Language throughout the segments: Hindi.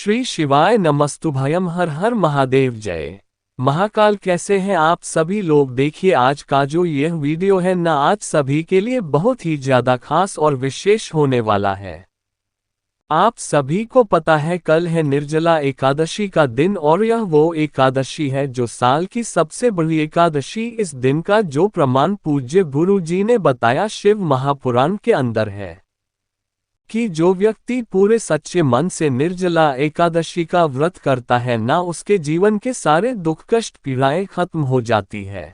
श्री शिवाय नमस्तुभयम। हर हर महादेव जय। महाकाल, कैसे हैं आप सभी लोग। देखिए आज का जो यह वीडियो है ना, आज सभी के लिए बहुत ही ज्यादा खास और विशेष होने वाला है। आप सभी को पता है कल है निर्जला एकादशी का दिन, और यह वो एकादशी है जो साल की सबसे बड़ी एकादशी। इस दिन का जो प्रमाण पूज्य गुरु जी ने बताया शिव महापुराण के अंदर है कि जो व्यक्ति पूरे सच्चे मन से निर्जला एकादशी का व्रत करता है ना, उसके जीवन के सारे दुख कष्ट पीड़ाएं खत्म हो जाती है।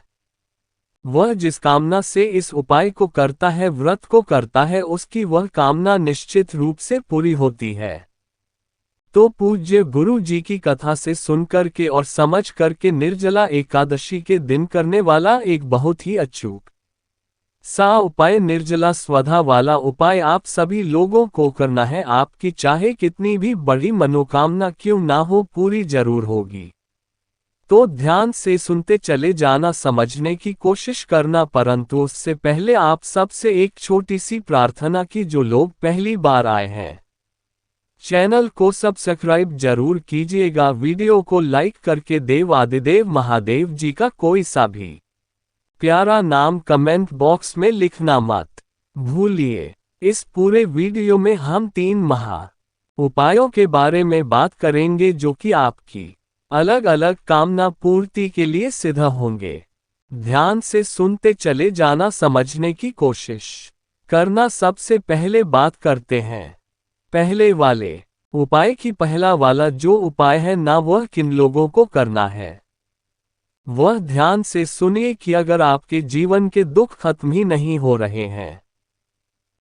वह जिस कामना से इस उपाय को करता है, व्रत को करता है, उसकी वह कामना निश्चित रूप से पूरी होती है। तो पूज्य गुरु जी की कथा से सुनकर के और समझ करके निर्जला एकादशी के दिन करने वाला एक बहुत ही अचूक सा उपाय, निर्जला स्वधा वाला उपाय आप सभी लोगों को करना है। आपकी चाहे कितनी भी बड़ी मनोकामना क्यों ना हो, पूरी जरूर होगी। तो ध्यान से सुनते चले जाना, समझने की कोशिश करना, परंतु उससे पहले आप सबसे एक छोटी सी प्रार्थना की। जो लोग पहली बार आए हैं, चैनल को सब्सक्राइब जरूर कीजिएगा। वीडियो को लाइक करके देव आदिदेव महादेव जी का कोई सा भी प्यारा नाम कमेंट बॉक्स में लिखना मत भूलिए। इस पूरे वीडियो में हम 3 महा उपायों के बारे में बात करेंगे जो कि आपकी अलग अलग कामना पूर्ति के लिए सिद्ध होंगे। ध्यान से सुनते चले जाना, समझने की कोशिश करना। सबसे पहले बात करते हैं पहले वाले उपाय की। पहला वाला जो उपाय है ना, वह किन लोगों को करना है वह ध्यान से सुनिए कि अगर आपके जीवन के दुख खत्म ही नहीं हो रहे हैं,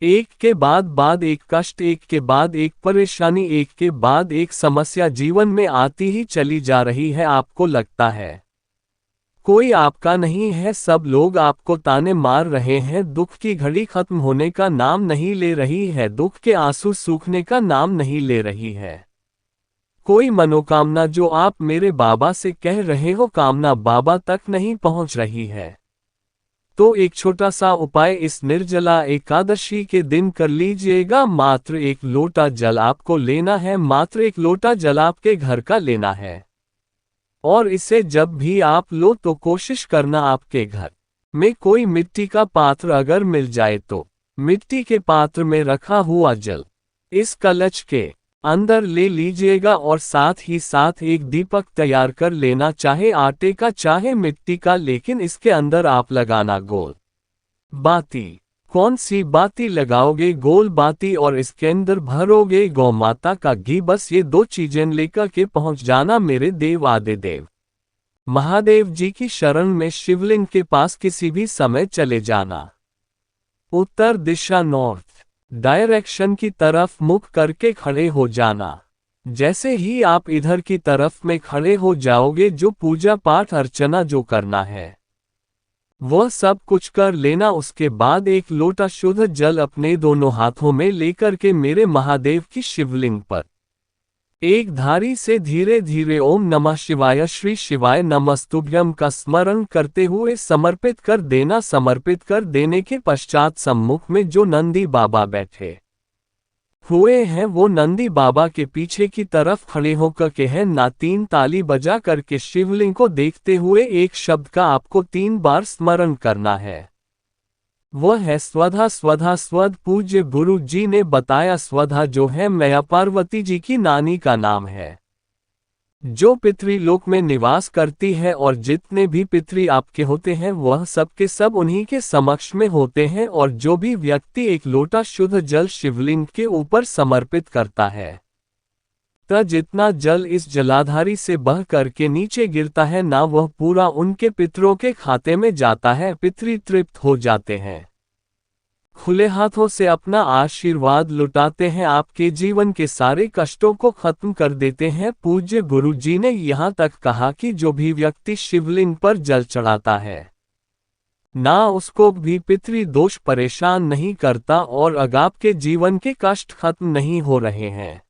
एक के बाद एक कष्ट, एक के बाद एक परेशानी, एक के बाद एक समस्या जीवन में आती ही चली जा रही है, आपको लगता है कोई आपका नहीं है, सब लोग आपको ताने मार रहे हैं, दुख की घड़ी खत्म होने का नाम नहीं ले रही है, दुख के आंसू सूखने का नाम नहीं ले रही है, कोई मनोकामना जो आप मेरे बाबा से कह रहे हो, कामना बाबा तक नहीं पहुंच रही है, तो एक छोटा सा उपाय इस निर्जला एकादशी के दिन कर लीजिएगा। मात्र 1 लोटा जल आपको लेना है, मात्र 1 लोटा जल आपके घर का लेना है। और इसे जब भी आप लो तो कोशिश करना आपके घर में कोई मिट्टी का पात्र अगर मिल जाए तो मिट्टी के पात्र में रखा हुआ जल इस कलश के अंदर ले लीजिएगा, और साथ ही साथ एक दीपक तैयार कर लेना, चाहे आटे का चाहे मिट्टी का, लेकिन इसके अंदर आप लगाना गोल बाती। कौन सी बाती लगाओगे? गोल बाती, और इसके अंदर भरोगे गौ माता का घी। बस ये 2 चीजें लेकर के पहुंच जाना मेरे देव आदिदेव महादेव जी की शरण में शिवलिंग के पास किसी भी समय चले जाना। उत्तर दिशा नॉर्थ डायरेक्शन की तरफ मुख करके खड़े हो जाना। जैसे ही आप इधर की तरफ में खड़े हो जाओगे, जो पूजा पाठ अर्चना जो करना है वह सब कुछ कर लेना। उसके बाद 1 लोटा शुद्ध जल अपने दोनों हाथों में लेकर के मेरे महादेव की शिवलिंग पर एक धारी से धीरे धीरे ओम नमः शिवाय, श्री शिवाय नमस्तुभ्यम का स्मरण करते हुए समर्पित कर देना। समर्पित कर देने के पश्चात सम्मुख में जो नंदी बाबा बैठे हुए हैं, वो नंदी बाबा के पीछे की तरफ खड़े होकर के है ना, 3 ताली बजा करके शिवलिंग को देखते हुए एक शब्द का आपको 3 बार स्मरण करना है। वह है स्वधा। स्वधा स्वध पूज्य गुरु जी ने बताया, स्वधा जो है मैया पार्वती जी की नानी का नाम है, जो पितृलोक में निवास करती है, और जितने भी पितृ आपके होते हैं वह सब के सब उन्हीं के समक्ष में होते हैं। और जो भी व्यक्ति 1 लोटा शुद्ध जल शिवलिंग के ऊपर समर्पित करता है, तो जितना जल इस जलाधारी से बह करके नीचे गिरता है ना, वह पूरा उनके पितरों के खाते में जाता है। पितृ तृप्त हो जाते हैं, खुले हाथों से अपना आशीर्वाद लुटाते हैं, आपके जीवन के सारे कष्टों को खत्म कर देते हैं। पूज्य गुरु जी ने यहाँ तक कहा कि जो भी व्यक्ति शिवलिंग पर जल चढ़ाता है ना, उसको भी पितृ दोष परेशान नहीं करता, और अगर आपके जीवन के कष्ट खत्म नहीं हो रहे हैं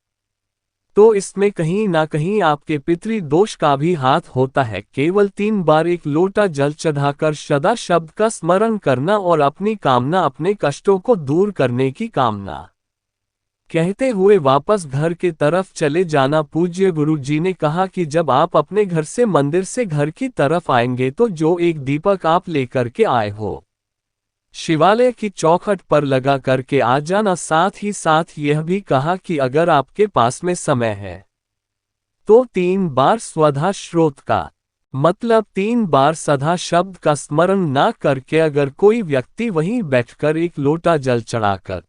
तो इसमें कहीं ना कहीं आपके पितृ दोष का भी हाथ होता है। केवल 3 बार 1 लोटा जल चढ़ाकर सदा शब्द का स्मरण करना, और अपनी कामना, अपने कष्टों को दूर करने की कामना कहते हुए वापस घर के तरफ चले जाना। पूज्य गुरु जी ने कहा कि जब आप अपने घर से मंदिर से घर की तरफ आएंगे तो जो एक दीपक आप लेकर के आए हो, शिवालय की चौखट पर लगा करके आ जाना। साथ ही साथ यह भी कहा कि अगर आपके पास में समय है तो 3 बार स्वधा स्रोत का मतलब 3 बार सदा शब्द का स्मरण ना करके अगर कोई व्यक्ति वहीं बैठकर एक लोटा जल चढ़ाकर,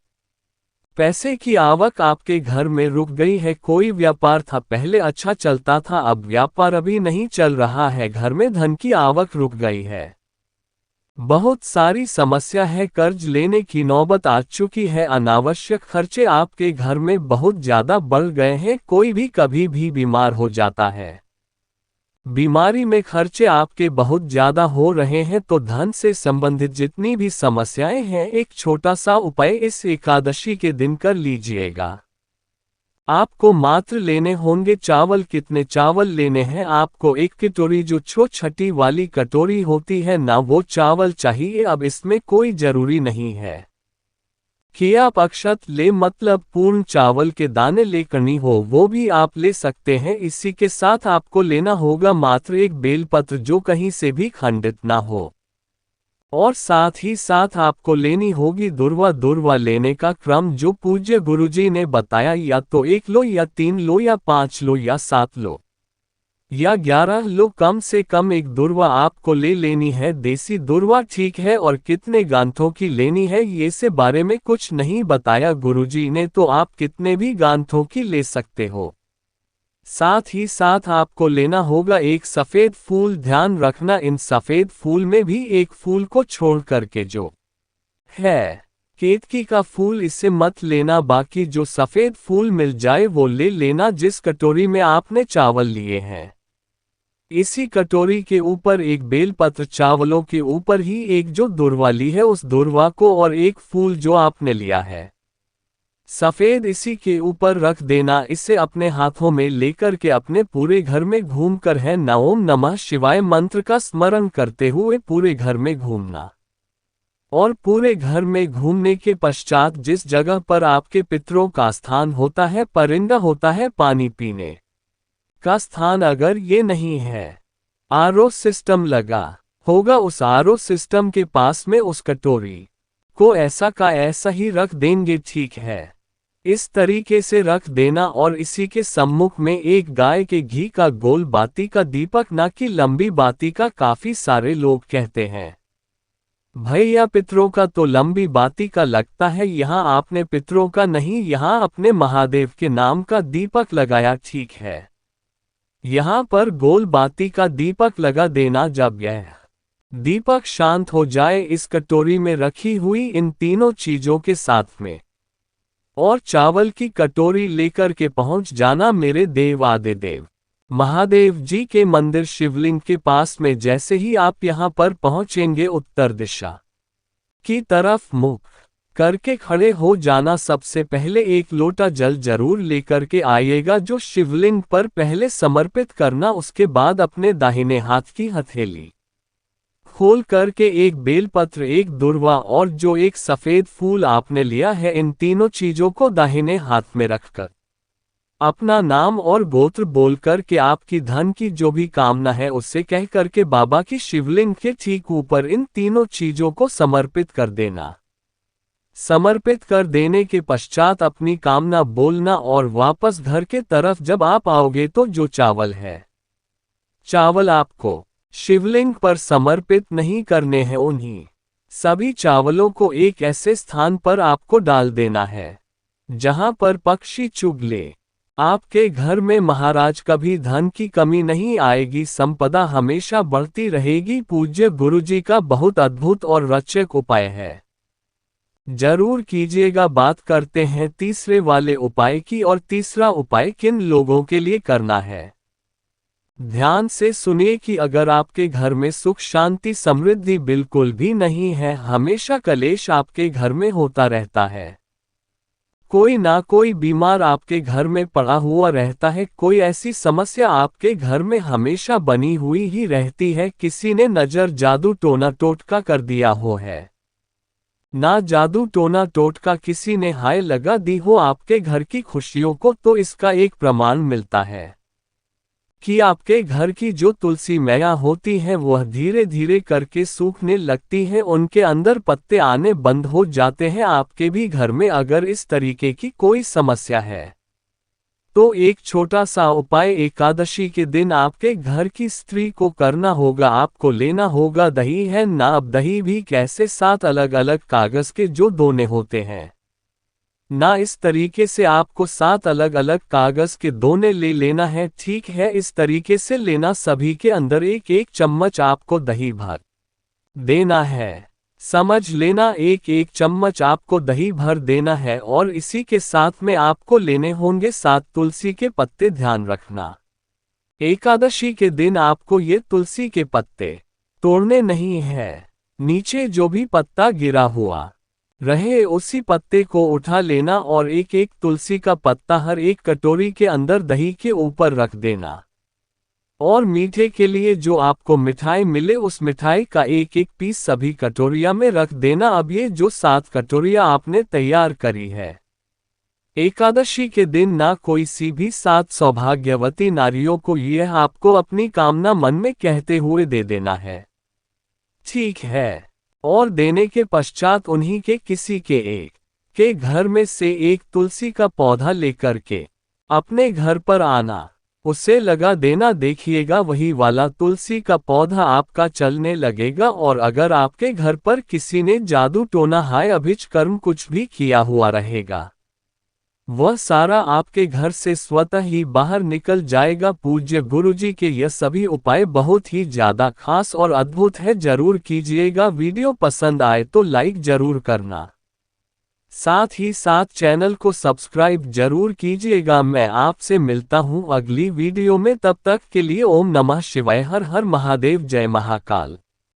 पैसे की आवक आपके घर में रुक गई है, कोई व्यापार था पहले अच्छा चलता था, अब व्यापार अभी नहीं चल रहा है, घर में धन की आवक रुक गई है, बहुत सारी समस्या है, कर्ज लेने की नौबत आ चुकी है, अनावश्यक खर्चे आपके घर में बहुत ज्यादा बढ़ गए हैं, कोई भी कभी भी बीमार हो जाता है, बीमारी में खर्चे आपके बहुत ज्यादा हो रहे हैं, तो धन से संबंधित जितनी भी समस्याएं हैं एक छोटा सा उपाय इस एकादशी के दिन कर लीजिएगा। आपको मात्र लेने होंगे चावल। कितने चावल लेने हैं आपको? 1 कटोरी जो छोटी वाली कटोरी होती है ना, वो चावल चाहिए। अब इसमें कोई जरूरी नहीं है कि आप अक्षत ले मतलब पूर्ण चावल के दाने लेकर हो, वो भी आप ले सकते हैं। इसी के साथ आपको लेना होगा मात्र 1 बेलपत्र जो कहीं से भी खंडित ना हो, और साथ ही साथ आपको लेनी होगी दुर्वा। दुर्वा लेने का क्रम जो पूज्य गुरुजी ने बताया, या तो 1 लो या 3 लो या 5 लो या 7 लो या 11 लो, कम से कम 1 दुर्वा आपको ले लेनी है। देसी दुर्वा ठीक है। और कितने गांठों की लेनी है ये से बारे में कुछ नहीं बताया गुरुजी ने, तो आप कितने भी गांठों की ले सकते हो। साथ ही साथ आपको लेना होगा 1 सफेद फूल। ध्यान रखना इन सफेद फूल में भी एक फूल को छोड़ करके जो है केतकी का फूल, इसे मत लेना। बाकी जो सफेद फूल मिल जाए वो ले लेना। जिस कटोरी में आपने चावल लिए हैं इसी कटोरी के ऊपर 1 बेलपत्र, चावलों के ऊपर ही एक जो दुर्वा ली है उस दुर्वा को, और 1 फूल जो आपने लिया है सफेद इसी के ऊपर रख देना। इसे अपने हाथों में लेकर के अपने पूरे घर में घूमकर है ना ओम नमः शिवाय मंत्र का स्मरण करते हुए पूरे घर में घूमना। और पूरे घर में घूमने के पश्चात जिस जगह पर आपके पितरों का स्थान होता है, परिंदा होता है, पानी पीने का स्थान, अगर ये नहीं है आरओ सिस्टम लगा होगा, उस आरओ सिस्टम के पास में उस कटोरी को ऐसा का ऐसा ही रख देंगे। ठीक है, इस तरीके से रख देना। और इसी के सम्मुख में 1 गाय के घी का गोल बाती का दीपक, ना कि लंबी बाती का। काफी सारे लोग कहते हैं भैया पितरों का तो लंबी बाती का लगता है, यहाँ आपने पितरों का नहीं, यहाँ अपने महादेव के नाम का दीपक लगाया। ठीक है, यहाँ पर गोल बाती का दीपक लगा देना। जब यह दीपक शांत हो जाए इस कटोरी में रखी हुई इन तीनों चीजों के साथ में और चावल की कटोरी लेकर के पहुंच जाना मेरे देव आदिदेव महादेव जी के मंदिर शिवलिंग के पास में। जैसे ही आप यहां पर पहुंचेंगे उत्तर दिशा की तरफ मुख करके खड़े हो जाना। सबसे पहले 1 लोटा जल जरूर लेकर के आइएगा जो शिवलिंग पर पहले समर्पित करना। उसके बाद अपने दाहिने हाथ की हथेली खोल करके 1 बेलपत्र, 1 दुर्वा और जो 1 सफेद फूल आपने लिया है, इन तीनों चीजों को दाहिने हाथ में रखकर अपना नाम और गोत्र बोल करके आपकी धन की जो भी कामना है उससे कह करके बाबा की शिवलिंग के ठीक ऊपर इन तीनों चीजों को समर्पित कर देना। समर्पित कर देने के पश्चात अपनी कामना बोलना और वापस घर के तरफ जब आप आओगे तो जो चावल है, चावल आपको शिवलिंग पर समर्पित नहीं करने हैं। उन्हीं सभी चावलों को एक ऐसे स्थान पर आपको डाल देना है जहां पर पक्षी चुग ले। आपके घर में महाराज कभी धन की कमी नहीं आएगी, संपदा हमेशा बढ़ती रहेगी। पूज्य गुरुजी का बहुत अद्भुत और रोचक उपाय है, जरूर कीजिएगा। बात करते हैं तीसरे वाले उपाय की, और तीसरा उपाय किन लोगों के लिए करना है। ध्यान से सुनिए कि अगर आपके घर में सुख शांति समृद्धि बिल्कुल भी नहीं है, हमेशा कलेश आपके घर में होता रहता है, कोई ना कोई बीमार आपके घर में पड़ा हुआ रहता है, कोई ऐसी समस्या आपके घर में हमेशा बनी हुई ही रहती है, किसी ने नजर जादू टोना टोटका कर दिया हो है, ना जादू टोना टोटका किसी ने हाय लगा दी हो आपके घर की खुशियों को, तो इसका एक प्रमाण मिलता है कि आपके घर की जो तुलसी मैया होती हैं वह धीरे धीरे करके सूखने लगती हैं, उनके अंदर पत्ते आने बंद हो जाते हैं। आपके भी घर में अगर इस तरीके की कोई समस्या है तो एक छोटा सा उपाय एकादशी के दिन आपके घर की स्त्री को करना होगा। आपको लेना होगा दही है ना, अब दही भी कैसे, 7 अलग अलग कागज के जो दोने होते हैं ना, इस तरीके से आपको 7 अलग अलग कागज के दोने ले लेना है। ठीक है, इस तरीके से लेना, सभी के अंदर एक एक चम्मच आपको दही भर देना है। समझ लेना, एक एक चम्मच आपको दही भर देना है और इसी के साथ में आपको लेने होंगे 7 तुलसी के पत्ते। ध्यान रखना, एकादशी के दिन आपको ये तुलसी के पत्ते तोड़ने नहीं है। नीचे जो भी पत्ता गिरा हुआ रहे उसी पत्ते को उठा लेना और एक एक तुलसी का पत्ता हर एक कटोरी के अंदर दही के ऊपर रख देना। और मीठे के लिए जो आपको मिठाई मिले उस मिठाई का एक एक पीस सभी कटोरिया में रख देना। अब ये जो 7 कटोरिया आपने तैयार करी है एकादशी के दिन, ना कोई सी भी 7 सौभाग्यवती नारियों को यह आपको अपनी कामना मन में कहते हुए दे देना है। ठीक है, और देने के पश्चात उन्हीं के किसी के एक के घर में से एक तुलसी का पौधा लेकर के अपने घर पर आना, उसे लगा देना। देखिएगा वही वाला तुलसी का पौधा आपका चलने लगेगा। और अगर आपके घर पर किसी ने जादू टोना हाय अभिच कर्म कुछ भी किया हुआ रहेगा, वह सारा आपके घर से स्वतः ही बाहर निकल जाएगा। पूज्य गुरुजी के यह सभी उपाय बहुत ही ज्यादा खास और अद्भुत है, जरूर कीजिएगा। वीडियो पसंद आए तो लाइक जरूर करना, साथ ही साथ चैनल को सब्सक्राइब जरूर कीजिएगा। मैं आपसे मिलता हूं अगली वीडियो में, तब तक के लिए ओम नमः शिवाय, हर हर महादेव, जय महाकाल।